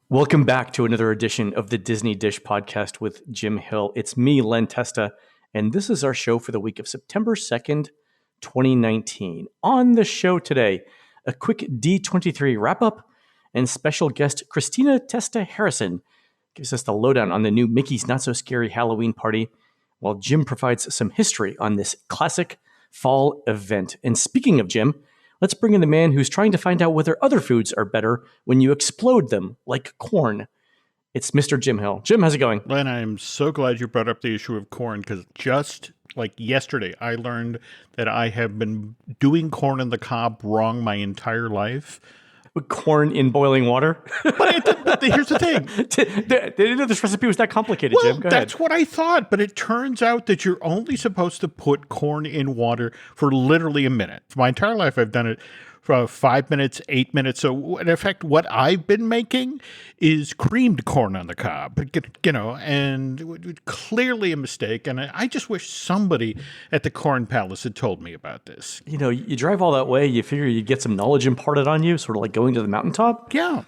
Welcome back to another edition of the Disney Dish Podcast with Jim Hill. It's me, Len Testa, and this is our show for the week of September 2nd, 2019. On the show today, a quick D23 wrap-up, and special guest Christina Testa-Harrison gives us the lowdown on the new Mickey's Not So Scary Halloween Party, while Jim provides some history on this classic fall event. And speaking of Jim, let's bring in the man who's trying to find out whether other foods are better when you explode them, like corn. It's Mr. Jim Hill. Jim, how's it going? Len, I am so glad you brought up the issue of corn, because just like yesterday, I learned that I have been doing corn on the cob wrong my entire life. Corn in boiling water? But here's the thing. They didn't know this recipe was that complicated, Jim. Go ahead. That's what I thought, but it turns out that you're only supposed to put corn in water for literally a minute. For my entire life, I've done it for 5 minutes, 8 minutes. So, in effect, what I've been making is creamed corn on the cob, and clearly a mistake. And I just wish somebody at the Corn Palace had told me about this. You know, you drive all that way, you figure you'd get some knowledge imparted on you, sort of like going to the mountaintop. Yeah.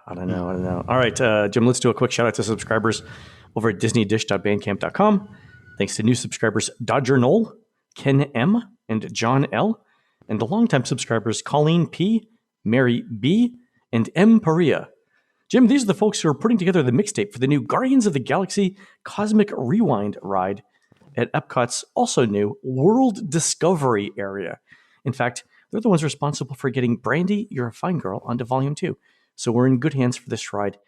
I don't know. All right, Jim, let's do a quick shout out to subscribers over at disneydish.bandcamp.com. Thanks to new subscribers Dodger Knoll, Ken M, and John L, and the longtime subscribers Colleen P, Mary B, and M. Paria. Jim, these are the folks who are putting together the mixtape for the new Guardians of the Galaxy Cosmic Rewind ride at Epcot's also new World Discovery area. In fact, they're the ones responsible for getting Brandy, You're a Fine Girl onto Volume 2. So we're in good hands for this ride.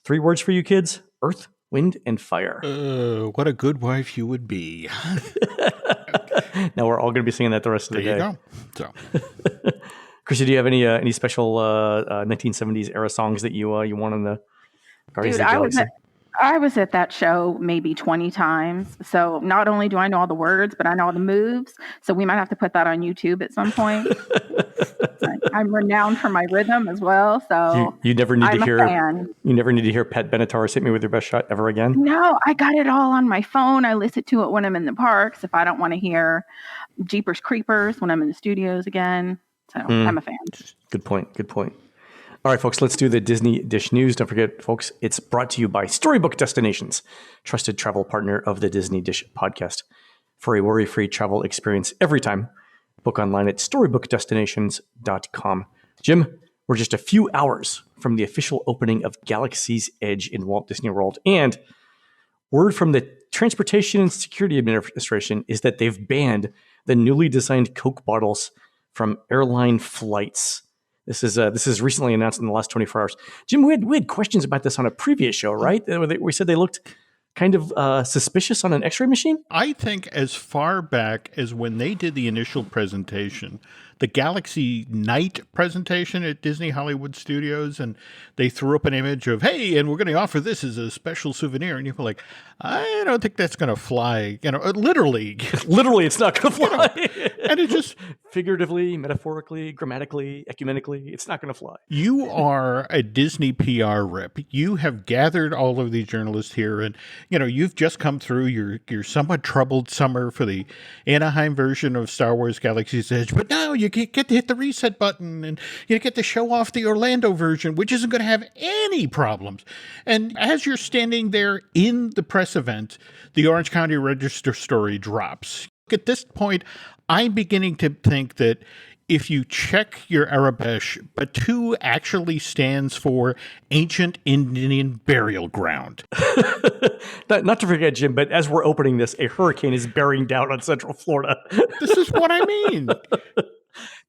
3 words for you kids: Earth, Wind, and Fire. What a good wife you would be. Now we're all going to be singing that the rest of the day. There you go. So, Chrissy, do you have any special 1970s era songs that you want on the Guardians of the Galaxy? I was at that show maybe 20 times. So not only do I know all the words, but I know all the moves. So we might have to put that on YouTube at some point. I'm renowned for my rhythm as well. So you never need I'm to hear a fan. You never need to hear Pat Benatar's "Hit Me with Your Best Shot" ever again. No, I got it all on my phone. I listen to it when I'm in the parks. If I don't want to hear Jeepers Creepers when I'm in the studios again. So I'm a fan. Good point. All right, folks, let's do the Disney Dish News. Don't forget, folks, it's brought to you by Storybook Destinations, trusted travel partner of the Disney Dish Podcast. For a worry-free travel experience every time, book online at storybookdestinations.com. Jim, we're just a few hours from the official opening of Galaxy's Edge in Walt Disney World, and word from the Transportation and Security Administration is that they've banned the newly designed Coke bottles from airline flights. This is recently announced in the last 24 hours. Jim, we had questions about this on a previous show, right? We said they looked kind of suspicious on an X-ray machine? I think as far back as when they did the initial presentation, the Galaxy Night presentation at Disney Hollywood Studios, and they threw up an image of, hey, and we're going to offer this as a special souvenir. And you were like, I don't think that's going to fly. Literally. Literally, it's not going to fly. And it just... Figuratively, metaphorically, grammatically, ecumenically, it's not going to fly. You are a Disney PR rep. You have gathered all of these journalists here, and you've just come through your somewhat troubled summer for the Anaheim version of Star Wars Galaxy's Edge, but now you get to hit the reset button, and you get to show off the Orlando version, which isn't going to have any problems. And as you're standing there in the press event, the Orange County Register story drops. At this point, I'm beginning to think that if you check your Arabesh, Batu actually stands for Ancient Indian Burial Ground. Not to forget, Jim, but as we're opening this, a hurricane is bearing down on Central Florida. This is what I mean.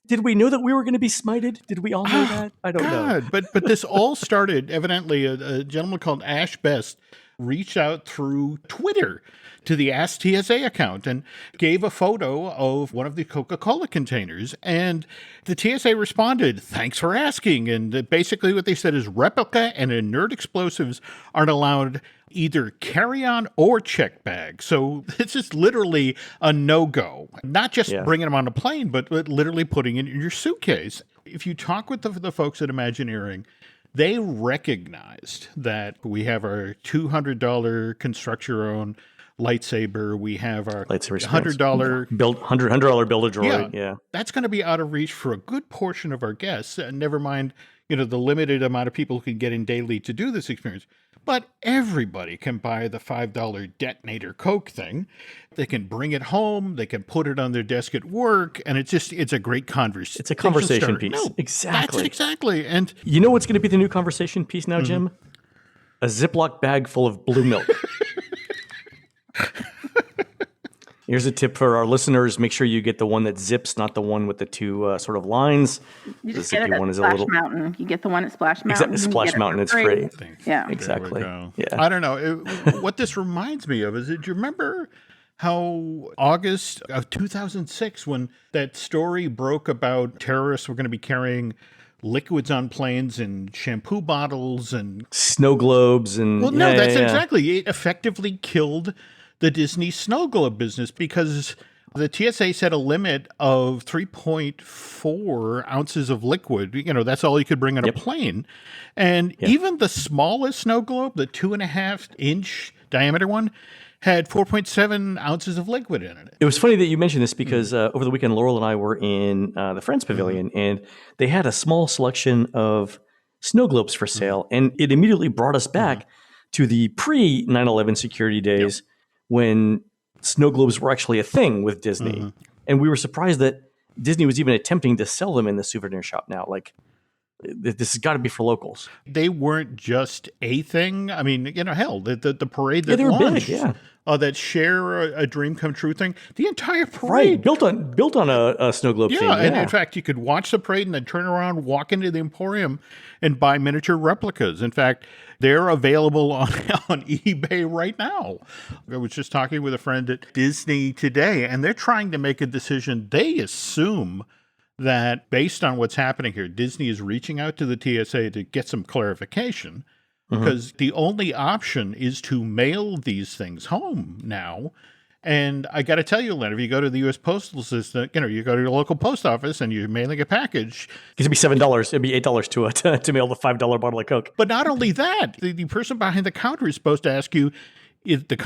Did we know that we were going to be smited? Did we all know that? I don't know. But this all started, evidently, a gentleman called Ash Best reached out through Twitter to the Ask TSA account and gave a photo of one of the Coca-Cola containers. And the TSA responded, thanks for asking. And basically what they said is replica and inert explosives aren't allowed either carry-on or check bag. So this is literally a no-go. Not just bringing them on a plane, but literally putting it in your suitcase. If you talk with the folks at Imagineering, they recognized that we have our $200 construct your own lightsaber. We have our $100 $100 build a droid. Yeah. That's going to be out of reach for a good portion of our guests. Never mind, the limited amount of people who can get in daily to do this experience. But everybody can buy the $5 detonator Coke thing. They can bring it home. They can put it on their desk at work. And it's a great conversation. It's a conversation piece. No, exactly. That's exactly. And you know what's going to be the new conversation piece now, Jim? A Ziploc bag full of blue milk. Here's a tip for our listeners. Make sure you get the one that zips, not the one with the two sort of lines. You just get it at Splash Mountain. You get the one at Splash Mountain. Exactly, Splash Mountain, it's free. Yeah. Exactly. Yeah. I don't know. What this reminds me of is, do you remember how August of 2006, when that story broke about terrorists were going to be carrying liquids on planes and shampoo bottles and snow globes and exactly. It effectively killed the Disney snow globe business because the TSA set a limit of 3.4 ounces of liquid. That's all you could bring on a plane. And even the smallest snow globe, the 2.5-inch diameter one, had 4.7 ounces of liquid in it. It was funny that you mentioned this because over the weekend, Laurel and I were in the Friends Pavilion, and they had a small selection of snow globes for sale. And it immediately brought us back to the pre-9/11 security days when snow globes were actually a thing with Disney. And we were surprised that Disney was even attempting to sell them in the souvenir shop now. Like, this has got to be for locals. They weren't just a thing. I mean, hell, the parade that they were launched, big, that Share a Dream Come True thing, the entire parade. Right, built on a snow globe theme. And in fact, you could watch the parade and then turn around, walk into the Emporium and buy miniature replicas. In fact, they're available on eBay right now. I was just talking with a friend at Disney today, and they're trying to make a decision. They assume that based on what's happening here, Disney is reaching out to the TSA to get some clarification because the only option is to mail these things home now. And I got to tell you, Len, if you go to the U.S. Postal System, you go to your local post office and you're mailing a package. It's going to be $7. It'd be $8 to mail the $5 bottle of Coke. But not only that, the person behind the counter is supposed to ask you, is the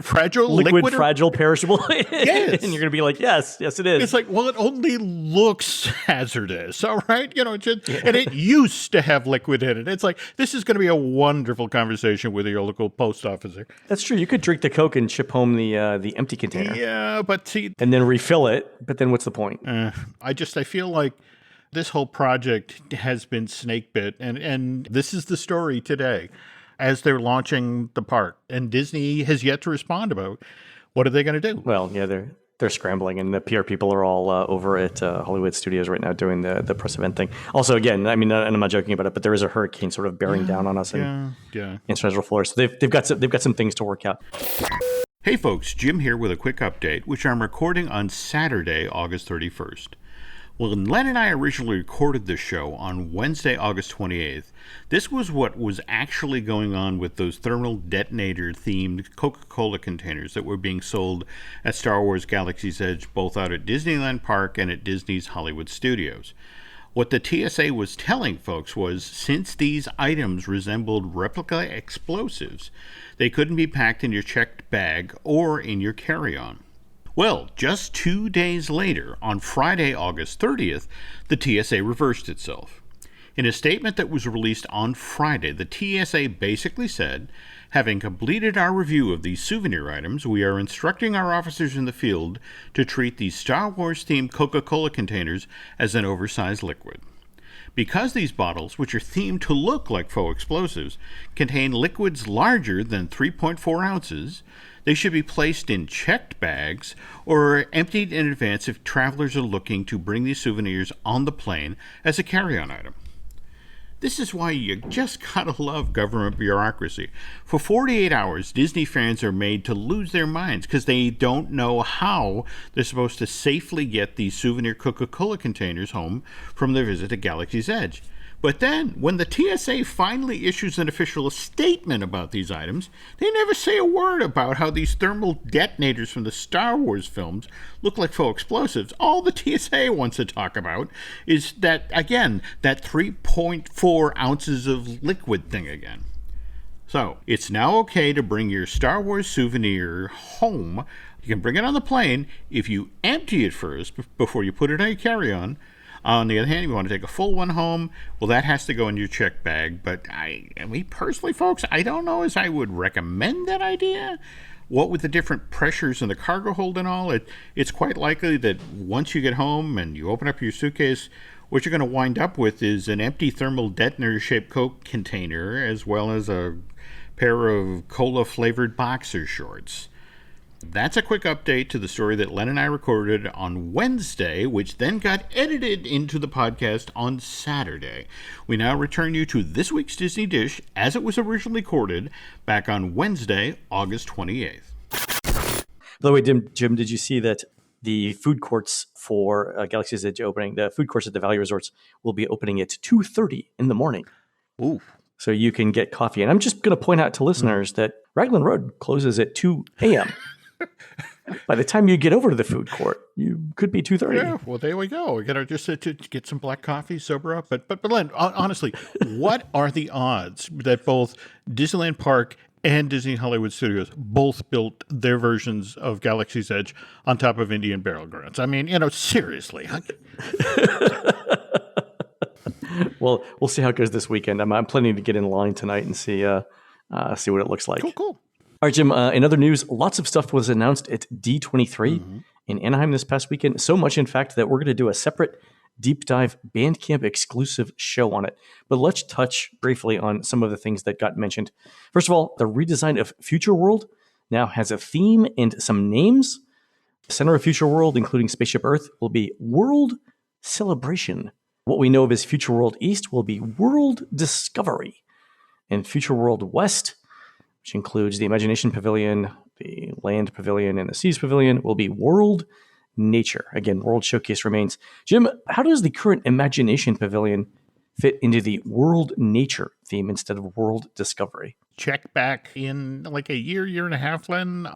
fragile, liquid, fragile, perishable? Yes. And you're going to be like, yes, it is. It's like, well, it only looks hazardous, all right? And it used to have liquid in it. It's like, this is going to be a wonderful conversation with your local post officer. That's true. You could drink the Coke and ship home the empty container. Yeah, but see... And then refill it, but then what's the point? I feel like this whole project has been snake bit, and this is the story today. As they're launching the park, and Disney has yet to respond about what are they going to do. Well, yeah, they're scrambling, and the PR people are all over at Hollywood Studios right now doing the press event thing. Also, again, I mean, and I'm not joking about it, but there is a hurricane sort of bearing down on us in Central Florida, so they've got some things to work out. Hey, folks, Jim here with a quick update, which I'm recording on Saturday, August 31st. Well, when Len and I originally recorded this show on Wednesday, August 28th, this was what was actually going on with those thermal detonator-themed Coca-Cola containers that were being sold at Star Wars Galaxy's Edge, both out at Disneyland Park and at Disney's Hollywood Studios. What the TSA was telling folks was, since these items resembled replica explosives, they couldn't be packed in your checked bag or in your carry-on. Well, just 2 days later, on Friday, August 30th, the TSA reversed itself. In a statement that was released on Friday, the TSA basically said, having completed our review of these souvenir items, we are instructing our officers in the field to treat these Star Wars-themed Coca-Cola containers as an oversized liquid. Because these bottles, which are themed to look like faux explosives, contain liquids larger than 3.4 ounces, they should be placed in checked bags or emptied in advance if travelers are looking to bring these souvenirs on the plane as a carry-on item. This is why you just gotta love government bureaucracy. For 48 hours, Disney fans are made to lose their minds because they don't know how they're supposed to safely get these souvenir Coca-Cola containers home from their visit to Galaxy's Edge. But then, when the TSA finally issues an official statement about these items, they never say a word about how these thermal detonators from the Star Wars films look like faux explosives. All the TSA wants to talk about is that, again, that 3.4 ounces of liquid thing again. So, it's now okay to bring your Star Wars souvenir home. You can bring it on the plane if you empty it first before you put it on your carry-on. On the other hand, if you want to take a full one home, well, that has to go in your check bag. But me personally, folks, I don't know as I would recommend that idea. What with the different pressures in the cargo hold and all, it's quite likely that once you get home and you open up your suitcase, what you're going to wind up with is an empty thermal detonator-shaped Coke container, as well as a pair of cola-flavored boxer shorts. That's a quick update to the story that Len and I recorded on Wednesday, which then got edited into the podcast on Saturday. We now return you to this week's Disney Dish as it was originally recorded back on Wednesday, August 28th. By the way, Jim, did you see that the food courts for Galaxy's Edge opening, the food courts at the Valley Resorts will be opening at 2:30 in the morning? Ooh. So you can get coffee. And I'm just going to point out to listeners that Raglan Road closes at 2 a.m. By the time you get over to the food court, you could be 2:30. Yeah, well, there we go. We got to just to get some black coffee, sober up. But Len, honestly, what are the odds that both Disneyland Park and Disney Hollywood Studios both built their versions of Galaxy's Edge on top of Indian Burial Grounds? I mean, seriously. Well, we'll see how it goes this weekend. I'm planning to get in line tonight and see what it looks like. Cool. All right, Jim, in other news, lots of stuff was announced at D23 in Anaheim this past weekend. So much, in fact, that we're going to do a separate deep dive Bandcamp exclusive show on it. But let's touch briefly on some of the things that got mentioned. First of all, the redesign of Future World now has a theme and some names. The center of Future World, including Spaceship Earth, will be World Celebration. What we know of as Future World East will be World Discovery. And Future World West, which includes the Imagination Pavilion, the Land Pavilion, and the Seas Pavilion, will be World Nature. Again, World Showcase remains. Jim, how does the current Imagination Pavilion fit into the World Nature theme instead of World Discovery? Check back in like a year and a half, Len.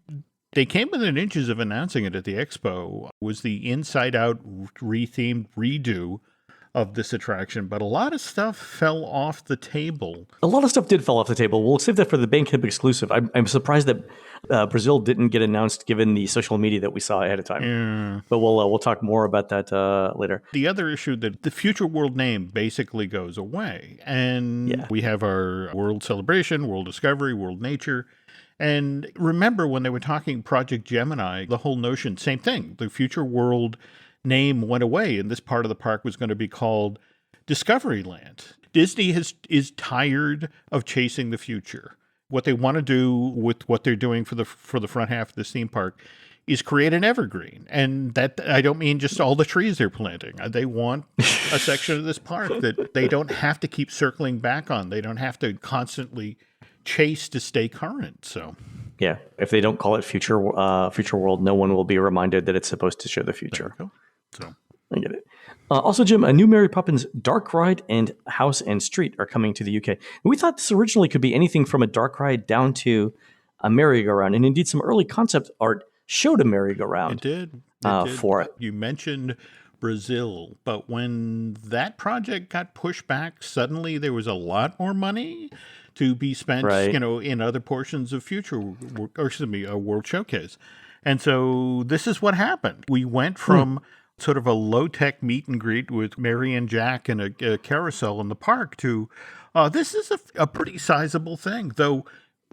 They came within inches of announcing it at the expo. It was the Inside Out rethemed redo of this attraction, but a lot of stuff fell off the table. A lot of stuff did fall off the table. We'll save that for the Bandcamp exclusive. I'm surprised that Brazil didn't get announced given the social media that we saw ahead of time. Yeah. But we'll talk more about that later. The other issue that the Future World name basically goes away. And we have our World Celebration, World Discovery, World Nature. And remember when they were talking Project Gemini, the whole notion, same thing. The Future World name went away, and this part of the park was going to be called Discoveryland. Disney is tired of chasing the future. What they want to do with what they're doing for the front half of this theme park is create an evergreen. And that, I don't mean just all the trees they're planting. They want a section of this park that they don't have to keep circling back on. They don't have to constantly chase to stay current. So yeah, if they don't call it Future World, no one will be reminded that it's supposed to show the future. There you go. So I get it. Also, Jim, a new Mary Poppins Dark Ride and House and Street are coming to the UK. And we thought this originally could be anything from a dark ride down to a merry-go-round. And indeed, some early concept art showed a merry-go-round. It did. For it. You mentioned Brazil, but when that project got pushed back, suddenly there was a lot more money to be spent, in other portions of a World Showcase. And so this is what happened. We went from sort of a low-tech meet and greet with Mary and Jack and a carousel in the park to this is a pretty sizable thing, though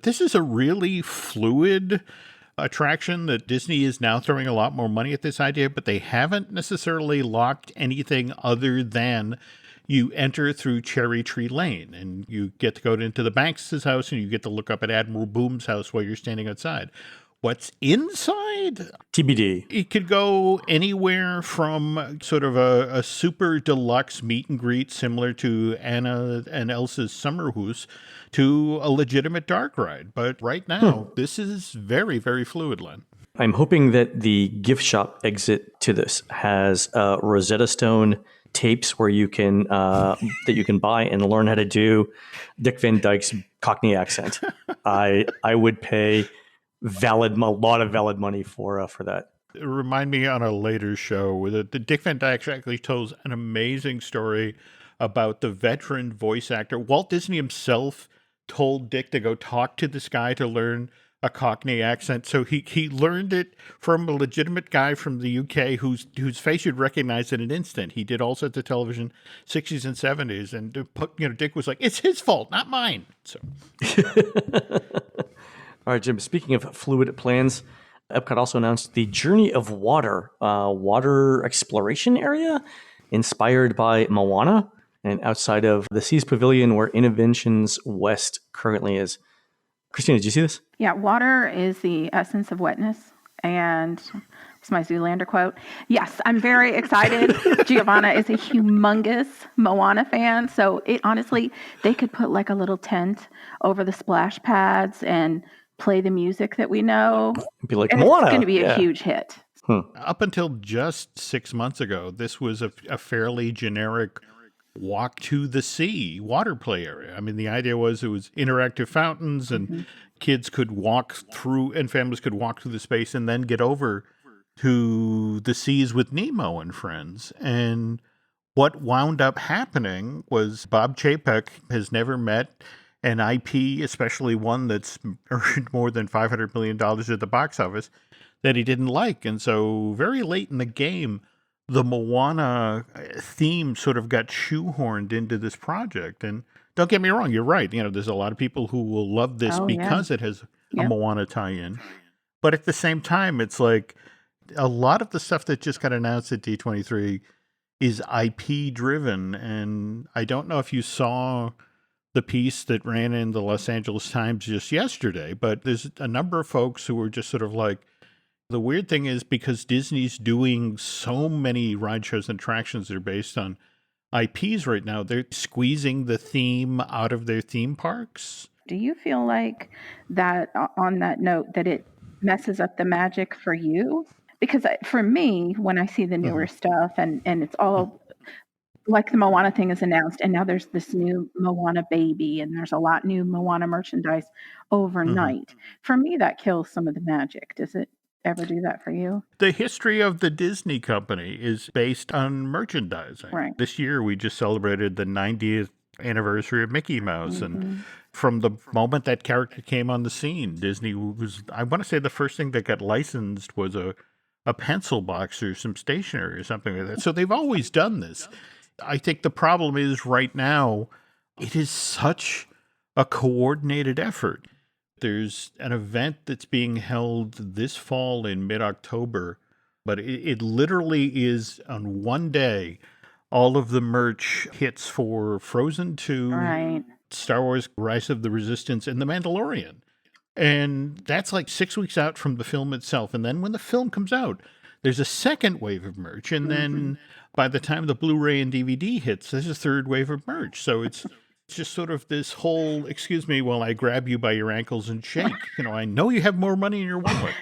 this is a really fluid attraction that Disney is now throwing a lot more money at this idea, but they haven't necessarily locked anything other than you enter through Cherry Tree Lane and you get to go into the Banks' house and you get to look up at Admiral Boom's house while you're standing outside. What's inside? TBD. It could go anywhere from sort of a super deluxe meet and greet similar to Anna and Elsa's Summer House to a legitimate dark ride. But right now, this is very, very fluid, Len. I'm hoping that the gift shop exit to this has Rosetta Stone tapes where you can that you can buy and learn how to do Dick Van Dyke's Cockney accent. I would pay a lot of valid money for that. Remind me on a later show that the Dick Van Dyke actually tells an amazing story about the veteran voice actor. Walt Disney himself told Dick to go talk to this guy to learn a Cockney accent. So he learned it from a legitimate guy from the UK whose face you'd recognize in an instant. He did all sorts of television, 60s and 70s, and Dick was like, "It's his fault, not mine." So, all right, Jim. Speaking of fluid plans, Epcot also announced the Journey of Water, water exploration area, inspired by Moana, and outside of the Seas Pavilion, where Innovations West currently is. Christina, did you see this? Yeah, water is the essence of wetness. And it's my Zoolander quote. Yes, I'm very excited. Giovanna is a humongous Moana fan. So it honestly, they could put like a little tent over the splash pads and play the music that we know. Be like, and Moana. It's going to be a huge hit. Up until just 6 months ago, this was a fairly generic walk to the sea water play area. I mean, the idea was it was interactive fountains and kids could walk through and families could walk through the space and then get over to the seas with Nemo and friends. And what wound up happening was Bob Chapek has never met an IP, especially one that's earned more than $500 million at the box office, that he didn't like. And so very late in the game, the Moana theme sort of got shoehorned into this project. And don't get me wrong, you're right. There's a lot of people who will love this because it has a Moana tie-in. But at the same time, it's like a lot of the stuff that just got announced at D23 is IP driven. And I don't know if you saw the piece that ran in the Los Angeles Times just yesterday, but there's a number of folks who were just sort of like, the weird thing is because Disney's doing so many ride shows and attractions that are based on IPs right now, they're squeezing the theme out of their theme parks. Do you feel like that, on that note, that it messes up the magic for you? Because for me, when I see the newer stuff and it's all like the Moana thing is announced, and now there's this new Moana baby, and there's a lot new Moana merchandise overnight. For me, that kills some of the magic. Does it ever do that for you? The history of the Disney company is based on merchandising. Right. This year, we just celebrated the 90th anniversary of Mickey Mouse. And from the moment that character came on the scene, Disney was, I want to say the first thing that got licensed was a pencil box or some stationery or something like that. So they've always done this. I think the problem is right now, it is such a coordinated effort. There's an event that's being held this fall in mid-October, but it literally is on one day, all of the merch hits for Frozen 2, Star Wars Rise of the Resistance, and The Mandalorian. And that's like 6 weeks out from the film itself. And then when the film comes out, there's a second wave of merch. And then by the time the Blu-ray and DVD hits, there's a third wave of merch. So it's just sort of this whole, excuse me while I grab you by your ankles and shake. I know you have more money in your wallet.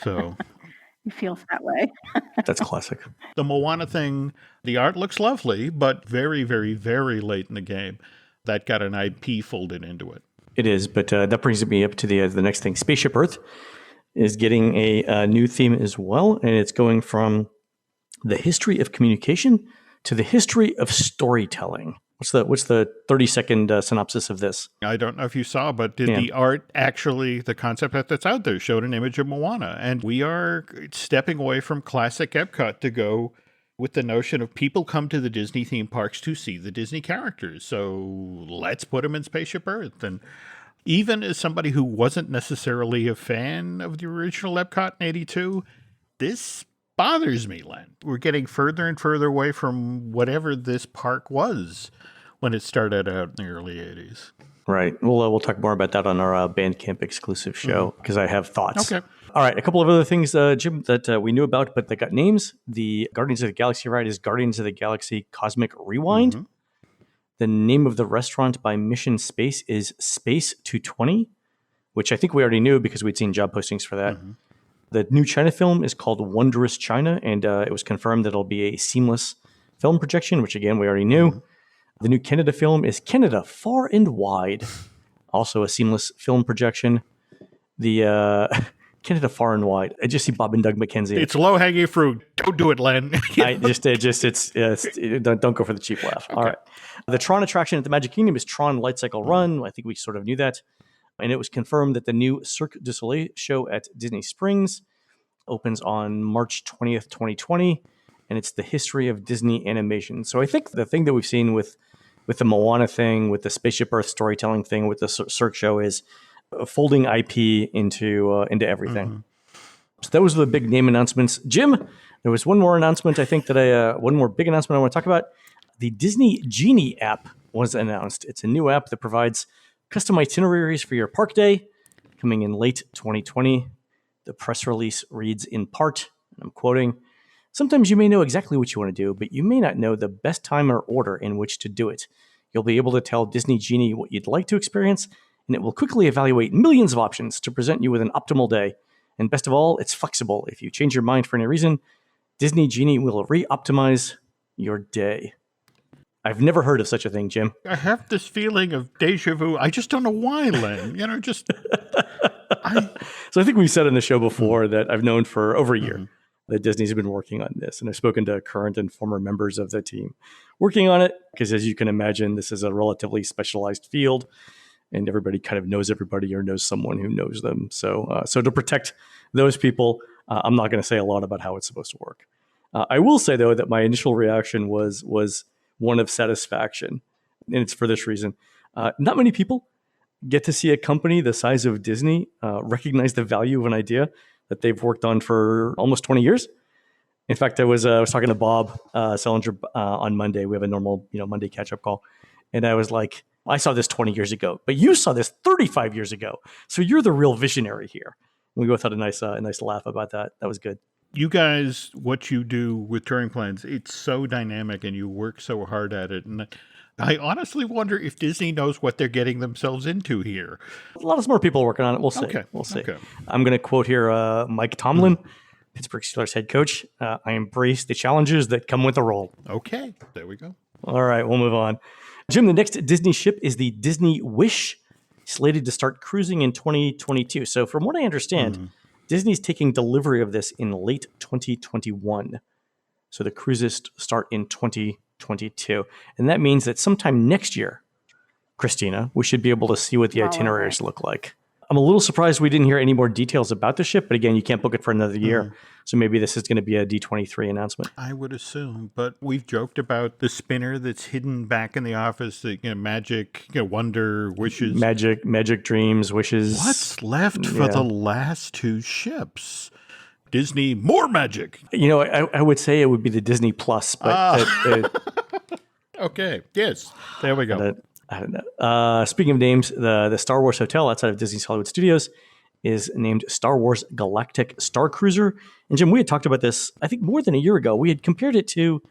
So it feels that way. That's classic. The Moana thing, the art looks lovely, but very, very, very late in the game, that got an IP folded into it. It is, but that brings me up to the next thing. Spaceship Earth is getting a new theme as well, and it's going from the history of communication to the history of storytelling. What's the 30-second synopsis of this? I don't know if you saw, but did the art actually, the concept that's out there, showed an image of Moana. And we are stepping away from classic Epcot to go with the notion of people come to the Disney theme parks to see the Disney characters. So let's put them in Spaceship Earth. And even as somebody who wasn't necessarily a fan of the original Epcot in 82, this bothers me, Len. We're getting further and further away from whatever this park was when it started out in the early 80s. Right. We'll talk more about that on our Bandcamp exclusive show because I have thoughts. Okay. All right. A couple of other things, Jim, that we knew about, but they got names. The Guardians of the Galaxy ride is Guardians of the Galaxy Cosmic Rewind. The name of the restaurant by Mission Space is Space 220, which I think we already knew because we'd seen job postings for that. The new China film is called Wondrous China, and it was confirmed that it'll be a seamless film projection, which again, we already knew. The new Canada film is Canada Far and Wide, also a seamless film projection. The Canada Far and Wide. I just see Bob and Doug McKenzie. It's low-hanging fruit. Don't do it, Len. Don't go for the cheap laugh. Okay. All right. The Tron attraction at the Magic Kingdom is Tron Light Cycle Run. I think we sort of knew that. And it was confirmed that the new Cirque du Soleil show at Disney Springs opens on March 20th, 2020. And it's the history of Disney animation. So I think the thing that we've seen with the Moana thing, with the Spaceship Earth storytelling thing, with the Cirque show is folding IP into everything. Mm-hmm. So those were the big name announcements. Jim, there was one more announcement. I think that one more big announcement I want to talk about. The Disney Genie app was announced. It's a new app that provides custom itineraries for your park day, coming in late 2020. The press release reads in part, and I'm quoting, "Sometimes you may know exactly what you want to do, but you may not know the best time or order in which to do it. You'll be able to tell Disney Genie what you'd like to experience, and it will quickly evaluate millions of options to present you with an optimal day. And best of all, it's flexible. If you change your mind for any reason, Disney Genie will re-optimize your day." I've never heard of such a thing, Jim. I have this feeling of deja vu. I just don't know why, Len. So I think we've said on the show before that I've known for over a year that Disney's been working on this. And I've spoken to current and former members of the team working on it because, as you can imagine, this is a relatively specialized field and everybody kind of knows everybody or knows someone who knows them. So to protect those people, I'm not going to say a lot about how it's supposed to work. I will say, though, that my initial reaction was one of satisfaction. And it's for this reason. Not many people get to see a company the size of Disney recognize the value of an idea that they've worked on for almost 20 years. In fact, I was talking to Bob Selinger on Monday. We have a normal Monday catch-up call. And I was like, I saw this 20 years ago, but you saw this 35 years ago. So you're the real visionary here. We both had a nice laugh about that. That was good. You guys, what you do with touring plans, it's so dynamic and you work so hard at it. And I honestly wonder if Disney knows what they're getting themselves into here. A lot of smart people working on it. We'll see. Okay. We'll see. Okay. I'm going to quote here Mike Tomlin, Pittsburgh Steelers head coach. "I embrace the challenges that come with the role." Okay. There we go. All right. We'll move on. Jim, the next Disney ship is the Disney Wish, slated to start cruising in 2022. So from what I understand, Disney's taking delivery of this in late 2021. So the cruises start in 2022. And that means that sometime next year, Christina, we should be able to see what the itineraries look like. I'm a little surprised we didn't hear any more details about the ship, but again, you can't book it for another year. So maybe this is going to be a D23 announcement. I would assume, but we've joked about the spinner that's hidden back in the office, the magic, wonder, wishes. Magic dreams, wishes. What's left for the last two ships? Disney, more magic. I would say it would be the Disney Plus, but okay. Yes. There we go. I don't know. Speaking of names, the Star Wars Hotel outside of Disney's Hollywood Studios is named Star Wars Galactic Star Cruiser. And Jim, we had talked about this, I think, more than a year ago. We had compared it to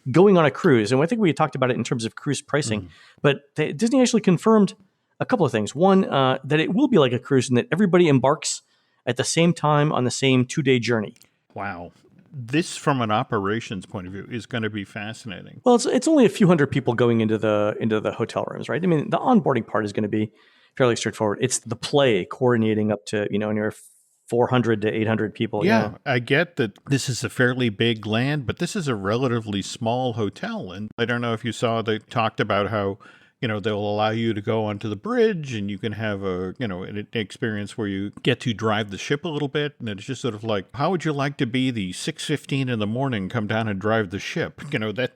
going on a cruise. And I think we had talked about it in terms of cruise pricing. But Disney actually confirmed a couple of things. One, that it will be like a cruise and that everybody embarks at the same time on the same 2-day journey. Wow. This, from an operations point of view, is going to be fascinating. Well, it's only a few hundred people going into the hotel rooms, right? I mean, the onboarding part is going to be fairly straightforward. It's the play coordinating up to near 400 to 800 people. Yeah, I get that this is a fairly big land, but this is a relatively small hotel. And I don't know if you saw, they talked about how they'll allow you to go onto the bridge and you can have an experience where you get to drive the ship a little bit. And it's just sort of like, how would you like to be the 6:15 in the morning, come down and drive the ship? That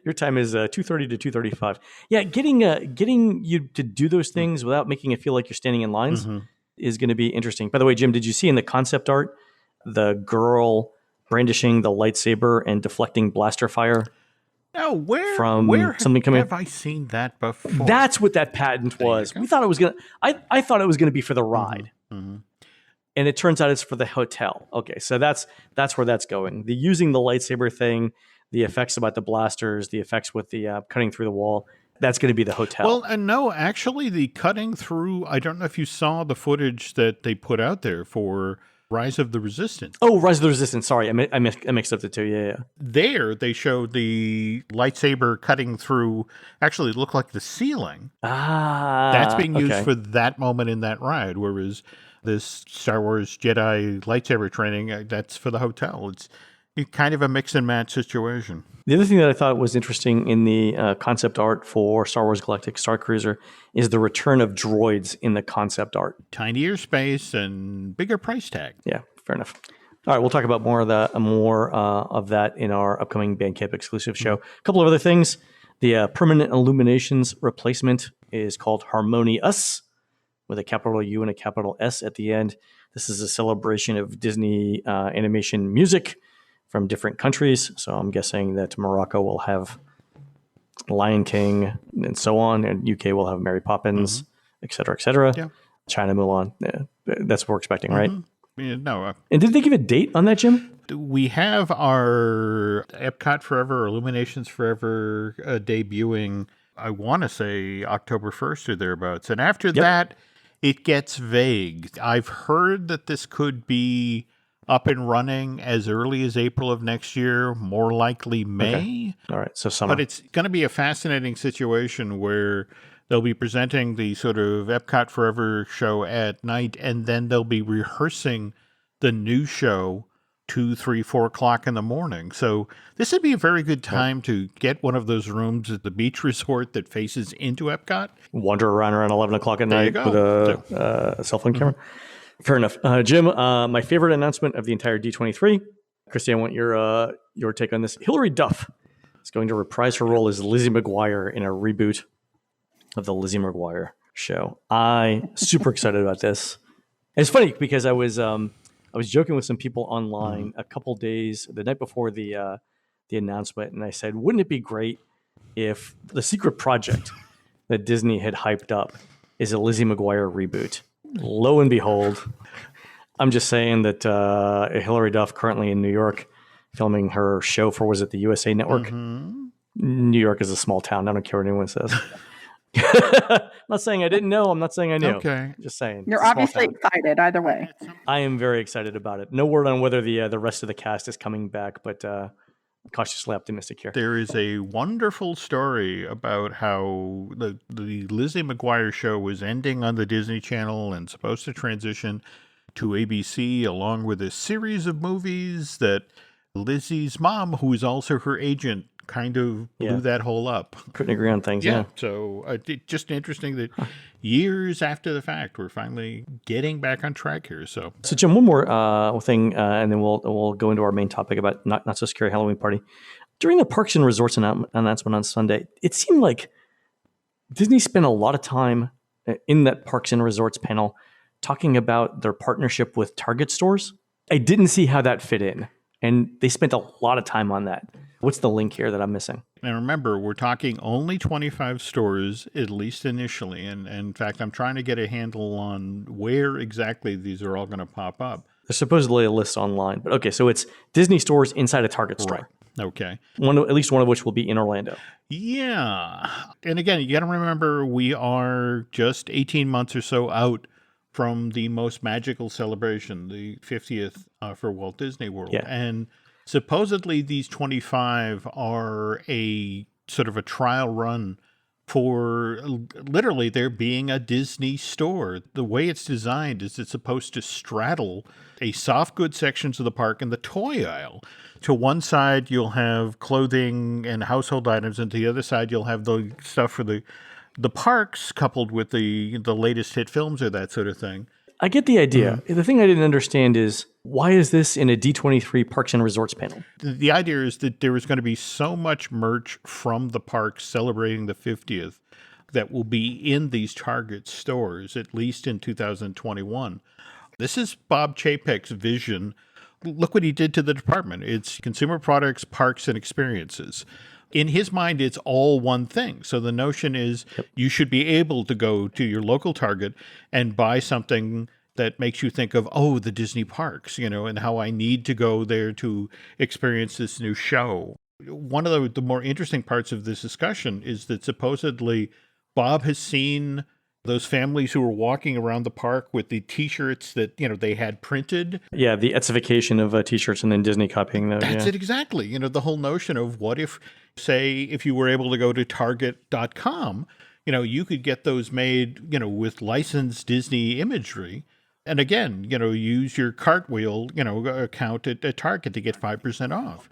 your time is 2:30 to 2:35. Yeah. Getting you to do those things without making it feel like you're standing in lines is going to be interesting. By the way, Jim, did you see in the concept art, the girl brandishing the lightsaber and deflecting blaster fire? No, where something coming. Have I seen that before? That's what that patent was. We thought it was I thought it was gonna be for the ride, and it turns out it's for the hotel. Okay, so that's where that's going. The using the lightsaber thing, the effects about the blasters, the effects with the cutting through the wall. That's going to be the hotel. Well, and no, actually, the cutting through. I don't know if you saw the footage that they put out there for Rise of the Resistance. Oh, Rise of the Resistance. Sorry, I mixed up the two. Yeah. There, they showed the lightsaber cutting through. Actually, it looked like the ceiling. That's being used for that moment in that ride. Whereas this Star Wars Jedi lightsaber training, that's for the hotel. It's Kind of a mix and match situation. The other thing that I thought was interesting in the concept art for Star Wars Galactic Star Cruiser is the return of droids in the concept art. Tinier space and bigger price tag. Yeah, fair enough. All right, we'll talk about more of that in our upcoming Bandcamp exclusive show. A couple of other things. The Permanent Illuminations replacement is called Harmonious, with a capital U and a capital S at the end. This is a celebration of Disney animation music from different countries. So I'm guessing that Morocco will have Lion King and so on, and UK will have Mary Poppins, et cetera, et cetera. Yeah. China, Mulan. Yeah, that's what we're expecting, right? Yeah, no. And did they give a date on that, Jim? We have our Epcot Forever, Illuminations Forever debuting, I want to say October 1st or thereabouts. And after that, it gets vague. I've heard that this could be up and running as early as April of next year, more likely May. Okay. All right, so summer. But it's going to be a fascinating situation where they'll be presenting the sort of Epcot Forever show at night, and then they'll be rehearsing the new show 2, 3, 4 o'clock in the morning. So this would be a very good time to get one of those rooms at the beach resort that faces into Epcot. Wander around 11 o'clock at There you night go. with a cell phone camera. Fair enough. Jim, my favorite announcement of the entire D23. Christy, I want your take on this. Hilary Duff is going to reprise her role as Lizzie McGuire in a reboot of the Lizzie McGuire show. I'm super excited about this. And it's funny because I was joking with some people online a couple days, the night before the announcement, and I said, wouldn't it be great if the secret project that Disney had hyped up is a Lizzie McGuire reboot? Lo and behold, I'm just saying that Hilary Duff, currently in New York, filming her show for, was it the USA Network? New York is a small town. I don't care what anyone says. I'm not saying I didn't know. I'm not saying I knew. Okay. Just saying. You're obviously excited either way. I am very excited about it. No word on whether the rest of the cast is coming back, but cautiously optimistic here. There is a wonderful story about how the Lizzie McGuire show was ending on the Disney Channel and supposed to transition to ABC, along with a series of movies that Lizzie's mom, who is also her agent, kind of blew that whole up. Couldn't agree on things, yeah. So just interesting that years after the fact, we're finally getting back on track here. So Jim, one more thing, and then we'll go into our main topic about not so scary Halloween party. During the Parks and Resorts announcement on Sunday, it seemed like Disney spent a lot of time in that Parks and Resorts panel talking about their partnership with Target stores. I didn't see how that fit in, and they spent a lot of time on that. What's the link here that I'm missing? And remember, we're talking only 25 stores, at least initially. And in fact, I'm trying to get a handle on where exactly these are all going to pop up. There's supposedly a list online. But okay, so it's Disney stores inside a Target store. Right. Okay. At least one of which will be in Orlando. Yeah. And again, you got to remember, we are just 18 months or so out from the most magical celebration, the 50th for Walt Disney World. Yeah. And supposedly these 25 are a sort of a trial run for literally there being a Disney store. The way it's designed is it's supposed to straddle a soft goods sections of the park and the toy aisle. To one side, you'll have clothing and household items, and to the other side, you'll have the stuff for the parks coupled with the latest hit films or that sort of thing. I get the idea. The thing I didn't understand is, why is this in a D23 Parks and Resorts panel? The idea is that there is going to be so much merch from the parks celebrating the 50th that will be in these Target stores, at least in 2021. This is Bob Chapek's vision. Look what he did to the department. It's consumer products, parks, and experiences. In his mind, it's all one thing. So the notion is you should be able to go to your local Target and buy something that makes you think of, oh, the Disney parks, and how I need to go there to experience this new show. One of the more interesting parts of this discussion is that supposedly Bob has seen those families who were walking around the park with the T-shirts that, they had printed. Yeah, the etification of T-shirts and then Disney copying those. That's it exactly. The whole notion of what if, say, if you were able to go to Target.com, you could get those made, with licensed Disney imagery. And again, use your cartwheel, account at Target to get 5% off.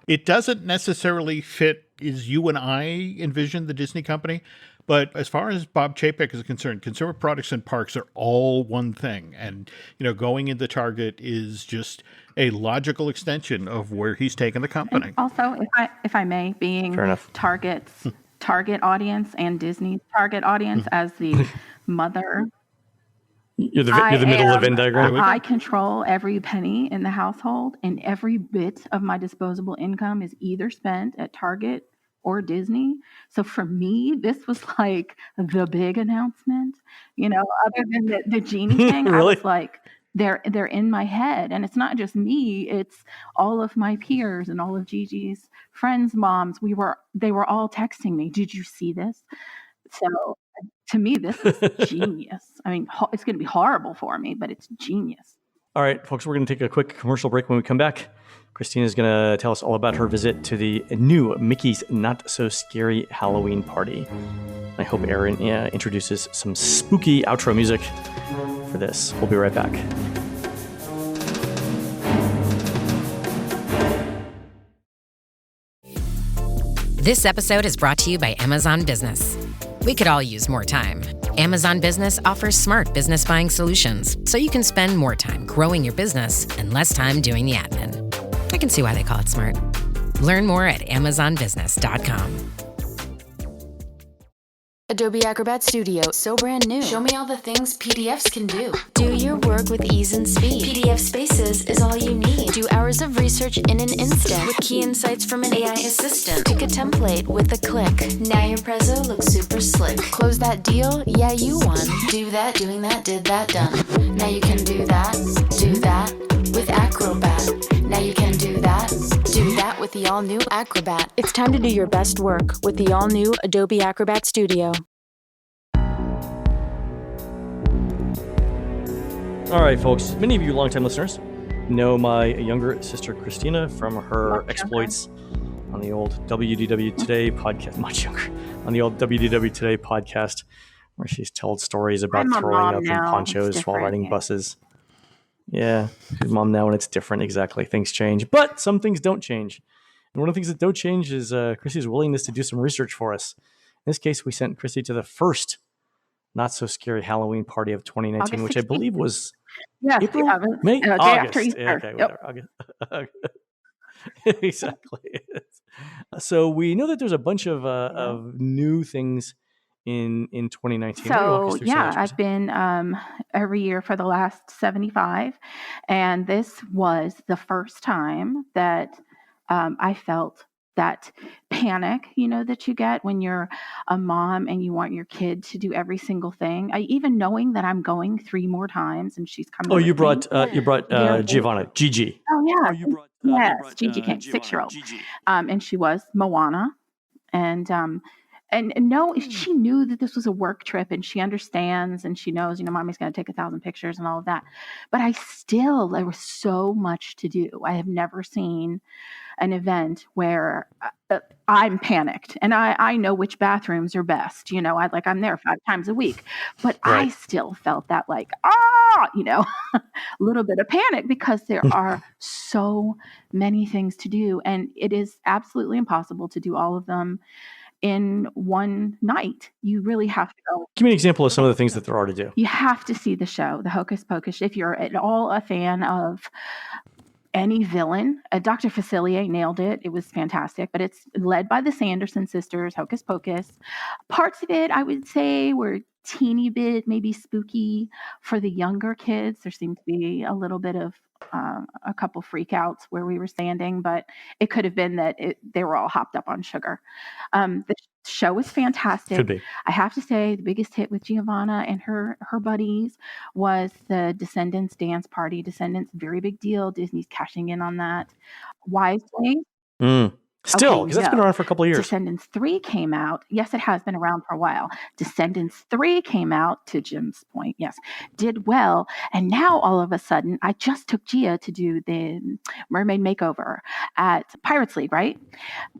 It doesn't necessarily fit as you and I envision the Disney company, but as far as Bob Chapek is concerned, consumer products and parks are all one thing. And, going into Target is just a logical extension of where he's taken the company. And also, if I may, being Target's target audience and Disney's target audience as the mother. You're the middle of the Venn diagram. I control every penny in the household, and every bit of my disposable income is either spent at Target or Disney. So for me, this was like the big announcement. Other than the genie thing, Really? I was like, they're in my head, and it's not just me; it's all of my peers and all of Gigi's friends' moms. They were all texting me, "Did you see this?" So to me, this is genius. I mean, it's going to be horrible for me, but it's genius. All right, folks, we're going to take a quick commercial break. When we come back, Christina is going to tell us all about her visit to the new Mickey's Not So Scary Halloween party. I hope Aaron introduces some spooky outro music for this. We'll be right back. This episode is brought to you by Amazon Business. We could all use more time. Amazon Business offers smart business buying solutions, so you can spend more time growing your business and less time doing the admin. I can see why they call it smart. Learn more at amazonbusiness.com. Adobe Acrobat Studio, so brand new. Show me all the things PDFs can do. Do your work with ease and speed. PDF Spaces is all you need. Do hours of research in an instant with key insights from an AI assistant. Pick a template with a click. Now your prezzo looks super slick. Close that deal? Yeah, you won. Do that, doing that, did that, done. Now you can do that with Acrobat. Now you can do that with the all-new Acrobat. It's time to do your best work with the all-new Adobe Acrobat Studio. All right, folks. Many of you longtime listeners know my younger sister Christina from her exploits on the old WDW Today podcast. Much younger, on the old WDW Today podcast, where she's told stories about throwing up in ponchos while riding buses. Yeah, she's mom now, and it's different. Exactly, things change, but some things don't change. And one of the things that don't change is Chrissy's willingness to do some research for us. In this case, we sent Chrissy to the first Not So Scary Halloween party of 2019, which I believe was April, May, August. Yeah, okay, whatever. August. Exactly. So we know that there's a bunch of new things in 2019. So yeah, I've been every year for the last 75, and this was the first time that I felt that panic, that you get when you're a mom and you want your kid to do every single thing. Even knowing that I'm going 3 more times and she's coming. Oh, you brought Giovanna, Gigi. Oh yeah, Gigi came, 6-year-old, and she was Moana, and no, she knew that this was a work trip, and she understands, and she knows, mommy's going to take 1,000 pictures and all of that. But there was so much to do. I have never seen an event where I'm panicked, and I know which bathrooms are best. I'm there 5 times a week, but right. I still felt that a little bit of panic because there are so many things to do, and it is absolutely impossible to do all of them in one night. You really have to go. Give me an example of some of the things that there are to do. You have to see the show, the Hocus Pocus. If you're at all a fan of any villain, Dr. Facilier nailed it. It was fantastic, but it's led by the Sanderson sisters, Hocus Pocus. Parts of it, I would say, were teeny bit maybe spooky for the younger kids. There seemed to be a little bit of a couple freakouts where we were standing, but it could have been that they were all hopped up on sugar. The show was fantastic. Could be. I have to say the biggest hit with Giovanna and her buddies was the Descendants dance party. Descendants, very big deal. Disney's cashing in on that wisely. Still, because that's been around for a couple of years. Descendants 3 came out. Yes, it has been around for a while. Descendants 3 came out, to Jim's point, yes, did well. And now all of a sudden, I just took Gia to do the mermaid makeover at Pirates League, right?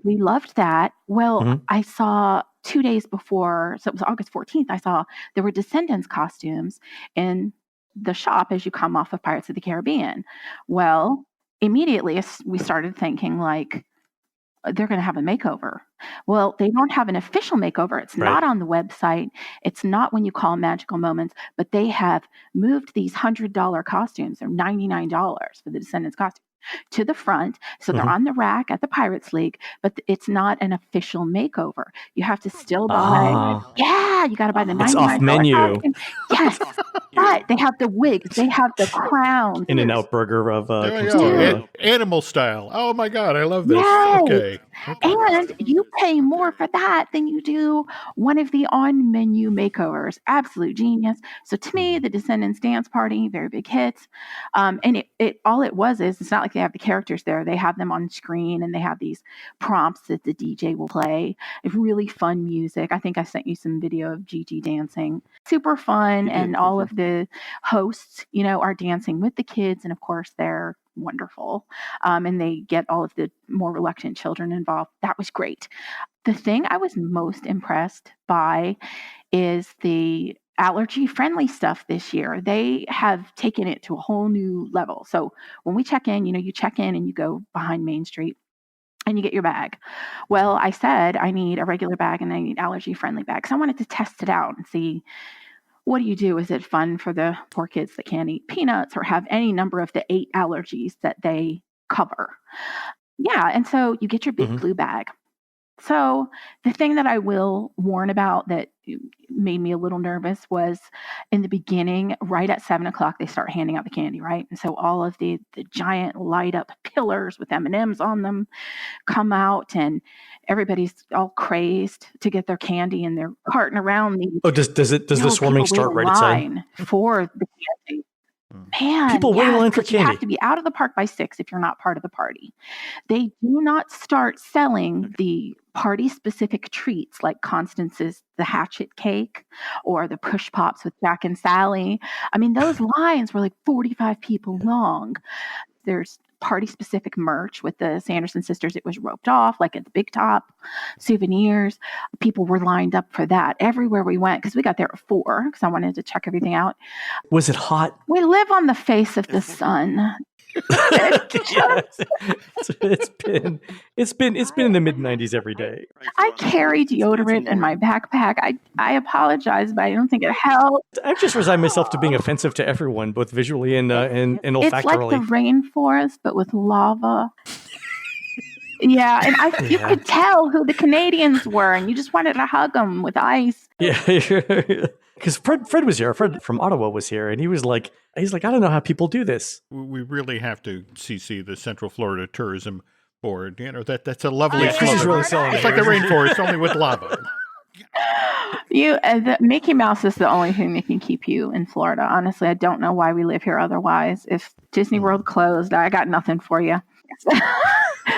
We loved that. Well, I saw 2 days before, so it was August 14th, I saw there were Descendants costumes in the shop as you come off of Pirates of the Caribbean. Well, immediately we started thinking like, they're going to have a makeover. Well, they don't have an official makeover. It's not on the website. It's not when you call Magical Moments, but they have moved these $100 costumes, or $99 for the Descendants costume, to the front. So they're on the rack at the Pirates League, but it's not an official makeover. You have to still buy. You got to buy the $99 It's off menu. costume. Yes. But they have the wigs, they have the crowns. In-N-Out burger of animal style. Oh my God, I love this. Yes. Okay. And you pay more for that than you do one of the on-menu makeovers. Absolute genius. So to me, the Descendants dance party, very big hits. And it all it was is, it's not like they have the characters there. They have them on screen, and they have these prompts that the DJ will play. It's really fun music. I think I sent you some video of Gigi dancing. Super fun. And all of the hosts, are dancing with the kids. And of course, they're wonderful. And they get all of the more reluctant children involved. That was great. The thing I was most impressed by is the allergy-friendly stuff this year. They have taken it to a whole new level. So when we check in, you check in and you go behind Main Street and you get your bag. Well, I said I need a regular bag and I need allergy-friendly bags. I wanted to test it out and see, what do you do? Is it fun for the poor kids that can't eat peanuts or have any number of the 8 allergies that they cover? Yeah. And so you get your big blue bag. So the thing that I will warn about that made me a little nervous was in the beginning, right at 7:00, they start handing out the candy, right? And so all of the giant light up pillars with M&Ms on them come out, and everybody's all crazed to get their candy, and they're carting around these. Oh, does the swarming start right outside? For the candy. Man, people wait in line for candy. You have to be out of the park by 6 if you're not part of the party. They do not start selling the party-specific treats like Constance's the Hatchet Cake or the Push Pops with Jack and Sally. I mean, those lines were like 45 people long. There's party-specific merch with the Sanderson sisters. It was roped off, like at the Big Top. Souvenirs. People were lined up for that everywhere we went, because we got there at 4 because I wanted to check everything out. Was it hot? We live on the face of the sun. It's been in the mid-90s every day. I carry deodorant in my backpack. I apologize, but I don't think it helped. I've just resigned myself to being offensive to everyone, both visually and olfactorily. It's like the rainforest, but with lava. Yeah, and you could tell who the Canadians were, and you just wanted to hug them with ice. Yeah, because Fred was here. Fred from Ottawa was here, and he's like, I don't know how people do this. We really have to CC the Central Florida Tourism Board. That's a lovely. Chris is really selling It's like the rainforest, only with lava. The Mickey Mouse is the only thing that can keep you in Florida. Honestly, I don't know why we live here otherwise. If Disney World closed, I got nothing for you.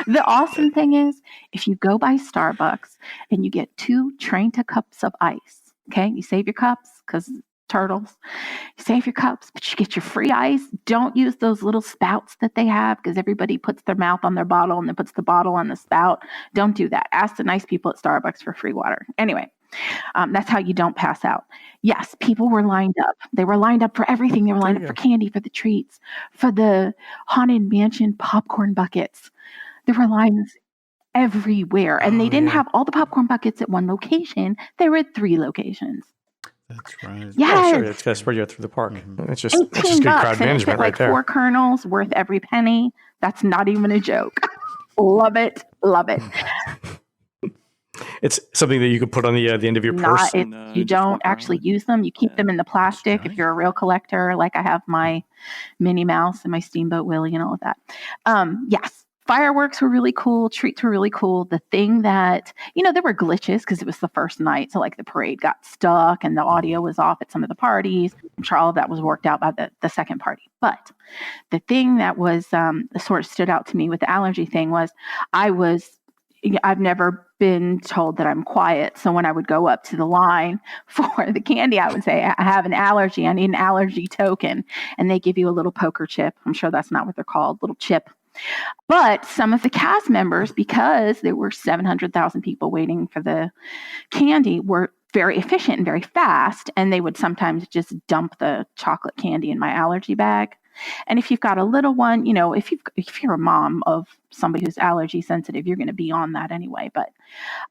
The awesome thing is, if you go by Starbucks and you get 2 Trenta cups of ice, okay, you save your cups because turtles, you save your cups, but you get your free ice. Don't use those little spouts that they have, because everybody puts their mouth on their bottle and then puts the bottle on the spout. Don't do that. Ask the nice people at Starbucks for free water. Anyway, that's how you don't pass out. Yes, people were lined up. They were lined up for everything. They were lined up for candy, for the treats, for the Haunted Mansion popcorn buckets. There were lines everywhere. And they didn't have all the popcorn buckets at one location. They were at 3 locations. That's right. Yes. Oh, sure. It's got to spread you out through the park. It's just good crowd management right there. 4 kernels worth every penny. That's not even a joke. Love it. Love it. It's something that you could put on the end of your purse. You don't actually use them. You keep them in the plastic if you're a real collector, like I have my Minnie Mouse and my Steamboat Willie and all of that. Yes. Fireworks were really cool. Treats were really cool. The thing that, there were glitches because it was the first night. So like the parade got stuck and the audio was off at some of the parties. I'm sure all of that was worked out by the second party. But the thing that was sort of stood out to me with the allergy thing was I've never been told that I'm quiet. So when I would go up to the line for the candy, I would say, I have an allergy. I need an allergy token. And they give you a little poker chip. I'm sure that's not what they're called, little chip. But some of the cast members, because there were 700,000 people waiting for the candy, were very efficient and very fast. And they would sometimes just dump the chocolate candy in my allergy bag. And if you've got a little one, if you're a mom of somebody who's allergy sensitive, you're going to be on that anyway. But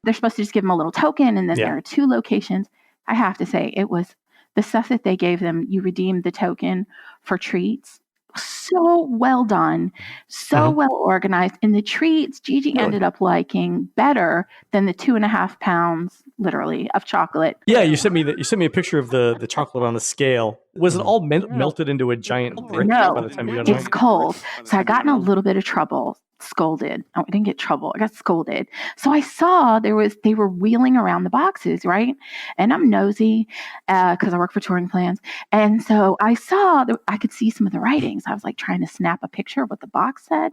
they're supposed to just give them a little token. And then there are 2 locations. I have to say, it was the stuff that they gave them. You redeemed the token for treats. So well done, so well organized. And the treats Gigi ended up liking better than the 2.5 pounds, literally, of chocolate. Yeah, you sent me a picture of the chocolate on the scale. Was it all melted into a giant brick by the time you got it home? It's cold. So I got in a little bit of trouble. Scolded. Oh, I didn't get trouble. I got scolded. So I saw they were wheeling around the boxes, right? And I'm nosy because I work for touring plans. And so I saw I could see some of the writings. I was like trying to snap a picture of what the box said.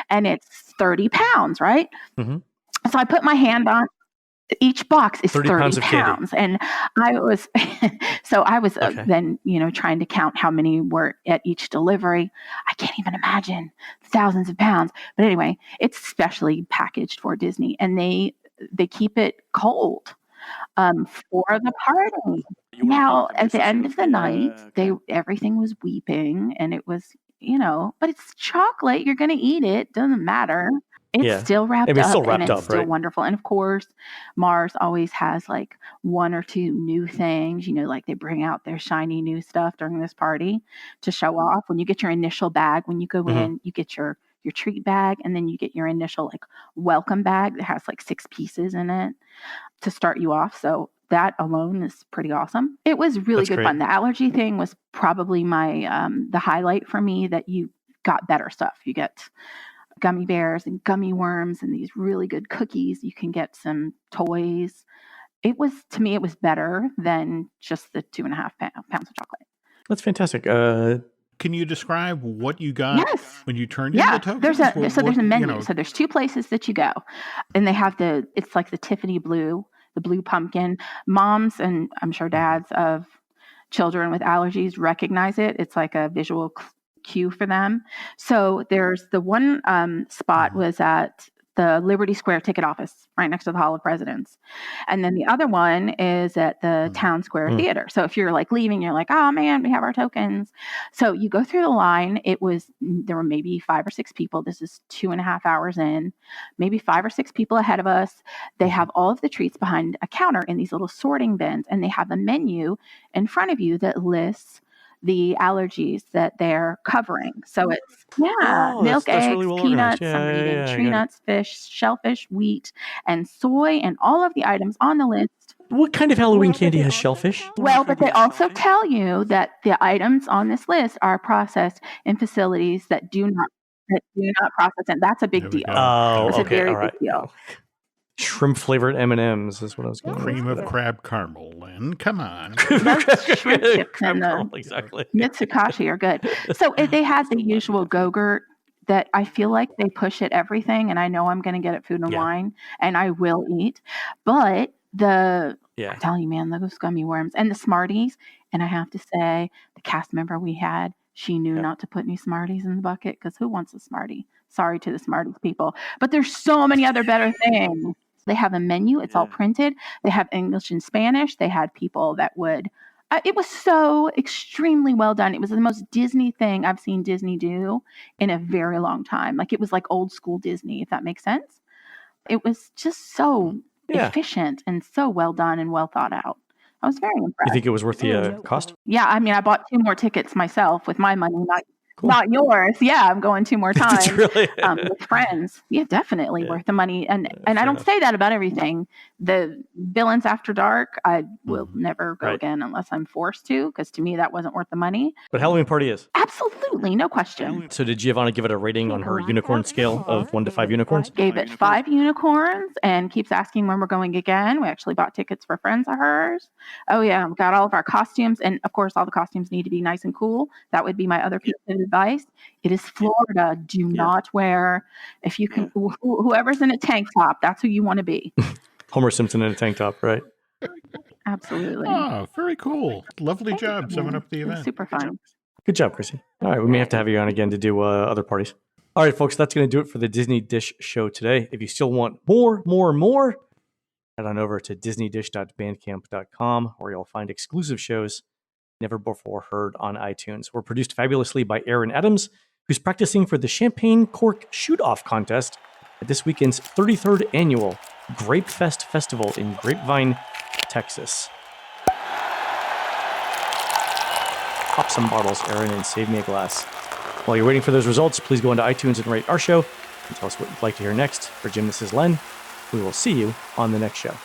And it's 30 pounds, right? So I put my hand on. Each box is 30 pounds. And I was, then, trying to count how many were at each delivery. I can't even imagine thousands of pounds. But anyway, it's specially packaged for Disney, and they keep it cold for the party. Now, at the end of the night, everything was weeping, and it was, but it's chocolate. You're going to eat it. Doesn't matter. It's still wrapped up, and it's still wonderful. And of course, Mars always has like 1 or 2 new things, like they bring out their shiny new stuff during this party to show off. When you get your initial bag, when you go in, you get your treat bag, and then you get your initial like welcome bag that has like 6 pieces in it to start you off. So that alone is pretty awesome. It was really good fun. The allergy thing was probably my the highlight for me, that you got better stuff. You get gummy bears and gummy worms and these really good cookies. You can get some toys. To me, it was better than just the 2.5 pounds of chocolate. That's fantastic. Can you describe what you got when you turned in the tokens? There's a menu. So there's 2 places that you go, and they have it's like the Tiffany blue, the blue pumpkin. Moms and I'm sure dads of children with allergies recognize it. It's like a visual cue for them. So there's the one spot was at the Liberty Square ticket office right next to the Hall of Presidents. And then the other one is at the Town Square Theater. So if you're like leaving, you're like, oh man, we have our tokens. So you go through the line. There were maybe 5 or 6 people. This is 2.5 hours in, maybe 5 or 6 people ahead of us. They have all of the treats behind a counter in these little sorting bins, and they have a menu in front of you that lists the allergies that they're covering. So it's milk, eggs, really peanuts, somebody did tree nuts, fish, shellfish, wheat, and soy, and all of the items on the list. What kind of Halloween candy has shellfish? Well, but they also tell you that the items on this list are processed in facilities that do not process it. That's a big deal. Oh, it's a very big deal. Shrimp flavored M&Ms is what I was going Cream of crab caramel, Len. Come on. Those shrimp chips and the exactly. Mitsukashi are good. So they had the usual Go-Gurt that I feel like they push at everything, and I know I'm going to get at Food and Wine, and I will eat. But I'm telling you, man, those gummy worms and the Smarties, and I have to say, the cast member we had, she knew not to put any Smarties in the bucket, because who wants a Smartie? Sorry to the Smarties people. But there's so many other better things. They have a menu. It's all printed. They have English and Spanish. They had people that would, it was so extremely well done. It was the most Disney thing I've seen Disney do in a very long time. Like, it was like old school Disney, if that makes sense. It was just so efficient and so well done and well thought out. I was very impressed. You think it was worth the cost? Yeah. I mean, I bought 2 more tickets myself with my money, not yours. Yeah, I'm going 2 more times really? With friends. Yeah, definitely worth the money. And I don't say that about everything. The Villains After Dark, I will never go again unless I'm forced to, because to me that wasn't worth the money. But Halloween Party is. Absolutely, no question. So did Giovanna give it a rating on her unicorn scale of 1 to 5 unicorns? Gave it 5 unicorns and keeps asking when we're going again. We actually bought tickets for friends of hers. Oh yeah, we got all of our costumes, and of course all the costumes need to be nice and cool. That would be my other piece of advice. It is Florida. Do not wear, if you can, whoever's in a tank top, that's who you want to be. Homer Simpson in a tank top, right? Absolutely. Oh, very cool. Lovely job summing up the event. Super fun. Good job, Chrissy. All right, we may have to have you on again to do other parties. All right, folks, that's going to do it for the Disney Dish Show today. If you still want more, head on over to disneydish.bandcamp.com, where you'll find exclusive shows never before heard on iTunes. We're produced fabulously by Aaron Adams, who's practicing for the Champagne Cork Shoot-Off Contest at this weekend's 33rd annual Grape Fest Festival in Grapevine, Texas. Pop some bottles, Aaron, and save me a glass. While you're waiting for those results, please go into iTunes and rate our show and tell us what you'd like to hear next. For Jim, this is Len. We will see you on the next show.